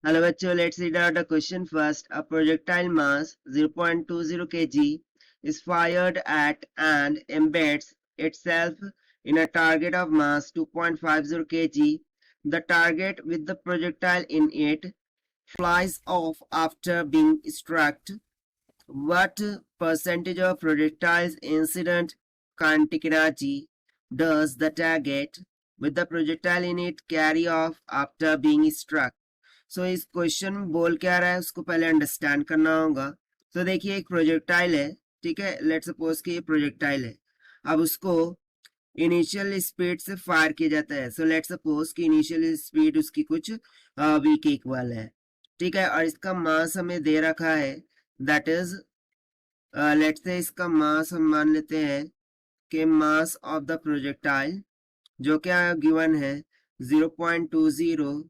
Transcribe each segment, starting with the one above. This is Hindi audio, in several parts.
Hello bachcho, let's read out the question first. A projectile mass 0.20 kg is fired at and embeds itself in a target of mass 2.50 kg. The target with the projectile in it flies off after being struck. What percentage of projectile's incident kinetic energy does the target with the projectile in it carry off after being struck? सो इस क्वेश्चन में बोल क्या रहा है उसको पहले अंडरस्टैंड करना होगा। तो देखिए एक प्रोजेक्टाइल है, ठीक है, लेट्स सपोज कि ये प्रोजेक्टाइल है। अब उसको इनिशियल स्पीड से फायर किया जाता है। सो लेट्स सपोज कि इनिशियल स्पीड उसकी कुछ वी के इक्वल है, ठीक है, और इसका मास हमें दे रखा है, दैट इज लेट्स से इसका मास हम मान लेते हैं कि मास ऑफ द प्रोजेक्टाइल जो क्या गिवन है 0.20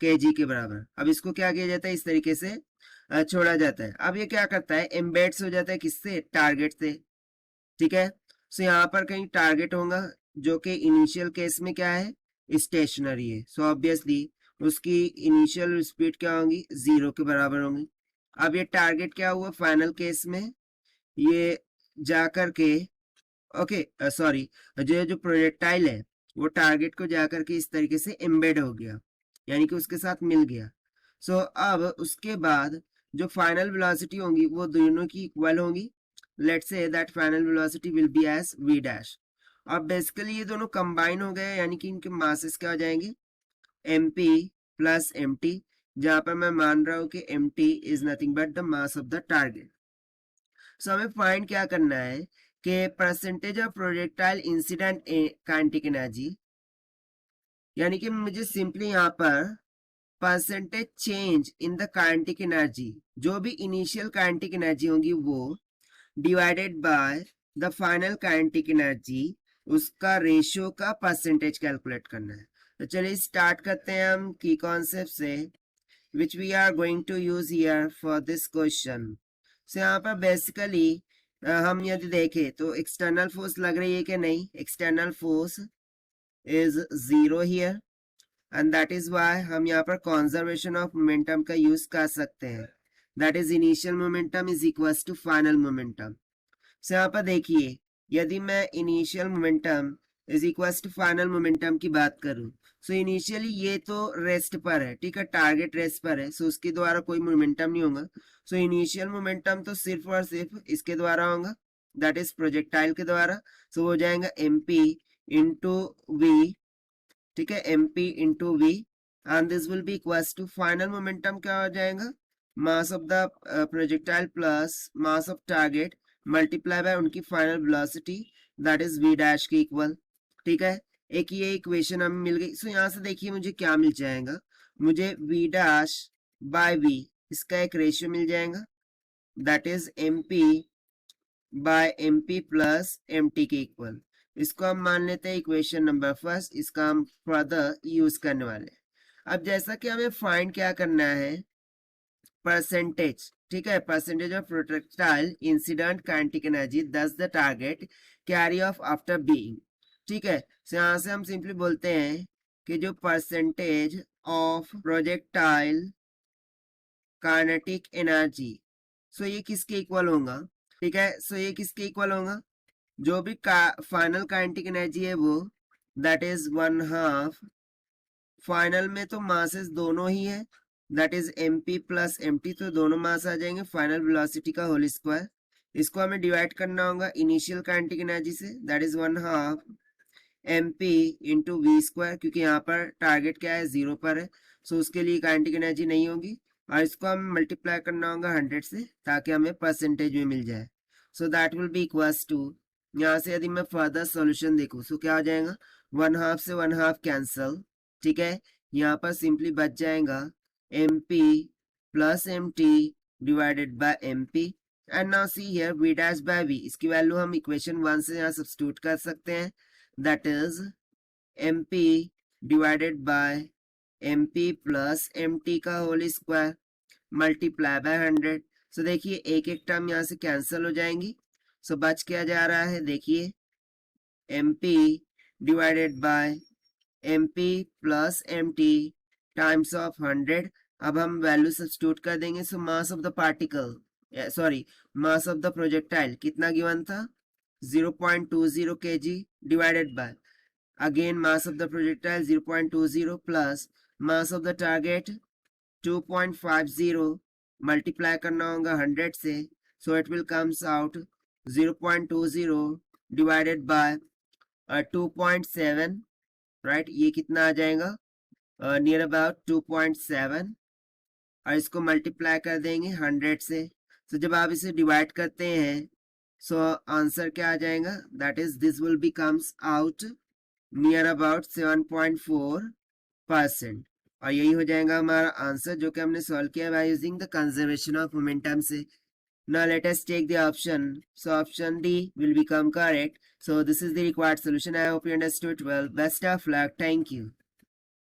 kg के बराबर। अब इसको क्या किया जाता है, इस तरीके से छोड़ा जाता है। अब ये क्या करता है, एम्बेड्स हो जाता है किससे, टारगेट से, ठीक है। सो यहाँ पर कहीं टारगेट होगा जो कि इनिशियल केस में क्या है, स्टेशनरी है। सो ऑब्वियसली उसकी इनिशियल स्पीड क्या होगी, 0 के बराबर होंगी। अब ये टारगेट क्या हुआ फाइनल केस में, ये जाकर के ओके सॉरी जो प्रोजेक्टाइल है वो टारगेट को जाकर के इस तरीके से एम्बेड हो गया, यानी कि उसके साथ मिल गया। सो अब उसके बाद जो फाइनल वेलोसिटी होंगी वो दोनों की इक्वल होंगी। Let's say that final velocity will be as v dash. अब बेसिकली ये दोनों कंबाइन हो गए, यानी कि इनके मासेस क्या हो जाएंगे, mp प्लस mt, जहां पर मैं मान रहा हूं कि mt is nothing but the mass of the target. So हमें फाइंड क्या करना है कि percentage of projectile incident kinetic energy, यानी कि मुझे सिंपली यहाँ पर percentage change in the kinetic energy, जो भी इनिशियल काइनेटिक एनर्जी होगी वो divided by the final kinetic energy, उसका रेशियो का परसेंटेज कैलकुलेट करना है। तो चलिए स्टार्ट करते हैं हम की कॉन्सेप्ट से which we are going to use here for this question. So यहाँ पर बेसिकली हम यदि देखें तो एक्सटर्नल फोर्स लग रही है कि नहीं, external force is 0 here and that is why हम यहाँ पर कंजर्वेशन ऑफ मोमेंटम का यूज कर सकते हैं, that is initial momentum is equal to final momentum. So यहाँ पर देखिए यदि मैं initial momentum is equal to final momentum की बात करूं, सो इनिशियली ये तो रेस्ट पर है, ठीक है, टारगेट रेस्ट पर है, सो उसके द्वारा कोई मोमेंटम नहीं होगा। सो इनिशियल मोमेंटम तो सिर्फ और सिर्फ इसके द्वारा होगा, दैट इज प्रोजेक्टाइल के द्वारा। सो हो जाएगा mp इंटू वी, ठीक है, mp into V, and this will be equal to final momentum क्या हो जाएगा, mass of the projectile plus mass of target multiply by उनकी final velocity, that is v dash के इक्वल, ठीक है। एक ये इक्वेशन हमें मिल गई। सो यहाँ से देखिए मुझे क्या मिल जाएगा, मुझे v डैश बाय v इसका एक रेशियो मिल जाएगा, that is mp by mp plus mt के इक्वल। इसको हम मान लेते हैं इक्वेशन नंबर फर्स्ट, इसका हम फर्दर यूज करने वाले हैं। अब जैसा कि हमें फाइंड क्या करना है, परसेंटेज, ठीक है, percentage of projectile incident kinetic energy thus the target carry off after being, ठीक है। so यहाँ से हम सिंपली बोलते हैं कि जो percentage of projectile kinetic energy, so ये किसके इक्वल होगा, ठीक है। सो ये किसके इक्वल होगा, जो भी फाइनल काइनेटिक एनर्जी है वो, दैट इज 1/2, फाइनल में तो मासेस दोनों ही है, that is mp plus mt, तो दोनों मास आ जाएंगे फाइनल वेलोसिटी का होल स्क्वायर। इसको हमें डिवाइड करना होगा इनिशियल काइनेटिक एनर्जी से, that is 1/2 mp into V square, क्योंकि यहाँ पर टारगेट क्या है, 0 पर है, सो उसके लिए काइनेटिक एनर्जी नहीं होगी, और इसको हमें मल्टीप्लाई करना होगा 100 से ताकि हमें परसेंटेज में मिल जाए। So that will be equals to, यहाँ से यदि मैं फर्दर सॉल्यूशन देखूँ सो क्या हो जाएगा, 1/2 से 1/2 कैंसल, ठीक है। यहाँ पर सिंपली बच जाएगा mp plus mt divided by mp, and now see here v dash by v, इसकी वैल्यू हम इक्वेशन 1 से यहाँ सब्स्टिट्यूट कर सकते हैं, that is mp divided by mp plus mt का होल स्क्वायर मल्टीप्लाई बाय 100। सो देखिए एक एक टर्म यहाँ से कैंसिल हो जाएंगी, सो बच क्या जा रहा है, देखिए mp divided by mp plus mt times of 100, अब हम वैल्यू सब्स्टिट्यूट कर देंगे. So mass of the particle, sorry, mass of the projectile कितना गिवन था? 0.20 kg divided by, again mass of the projectile 0.20 plus mass of the target 2.50, multiply करना होगा 100 से, so it will comes out 0.20 divided by 2.7, right? ये कितना आ जाएगा? नियर अबाउट 2.7, और इसको मल्टीप्लाई कर देंगे 100 से. तो जब आप इसे डिवाइड करते हैं, सो आंसर क्या आ जाएगा? That is this will B comes out near about 7.4%, और यही हो जाएगा हमारा आंसर जो कि हमने सॉल्व किया by using the conservation of momentum से. Now let us take the option. So option D will become correct. So this is the required solution. I hope you understood well. Best of luck. Thank you.